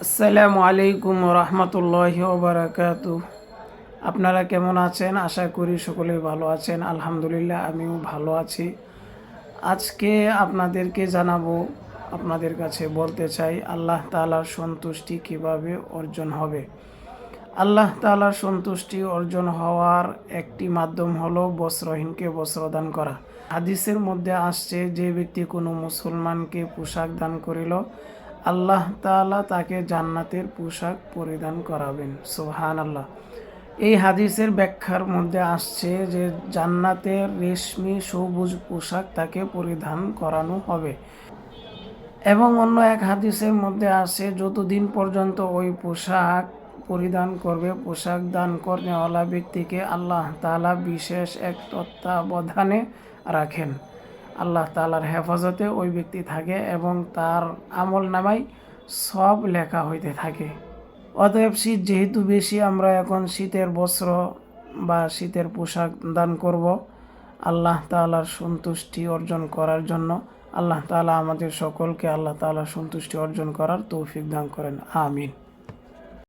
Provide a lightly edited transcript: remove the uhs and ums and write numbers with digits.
আসসালামু আলাইকুম রহমতুল্লাহি ওবারাকাতু। আপনারা কেমন আছেন? আশা করি সকলেই ভালো আছেন। আলহামদুলিল্লাহ, আমিও ভালো আছি। আজকে আপনাদেরকে জানাবো, আপনাদের কাছে বলতে চাই আল্লাহ তাআলার সন্তুষ্টি কিভাবে অর্জন হবে। আল্লাহ তাআলার সন্তুষ্টি অর্জন হওয়ার একটি মাধ্যম হলো বস্ত্রহীনকে বস্ত্র দান করা। হাদিসের মধ্যে আসছে, যে ব্যক্তি কোনো মুসলমানকে পোশাক দান করিল, আল্লাহ তাআলা তাকে জান্নাতের পোশাক পরিধান করাবেন। সুবহানাল্লাহ। এই হাদিসের ব্যাখ্যার মধ্যে আসছে যে জান্নাতের রেশমি সবুজ পোশাক তাকে পরিধান করানো হবে। এবং অন্য এক হাদিসের মধ্যে আসে, যতদিন পর্যন্ত ওই পোশাক পরিধান করবে, পোশাক দান করেওয়ালা ব্যক্তিকে আল্লাহ তাআলা বিশেষ এক তত্ত্বাবধানে রাখেন। আল্লাহ তাআলার হেফাজতে ওই ব্যক্তি থাকে এবং তার আমল নামায় সব লেখা হইতে থাকে। অতএব শীত যেহেতু বেশি, আমরা এখন শীতের বস্ত্র বা শীতের পোশাক দান করব আল্লাহ তাআলার সন্তুষ্টি অর্জন করার জন্য। আল্লাহ তাআলা আমাদের সকলকে আল্লাহ তাআলার সন্তুষ্টি অর্জন করার তৌফিক দান করেন। আমিন।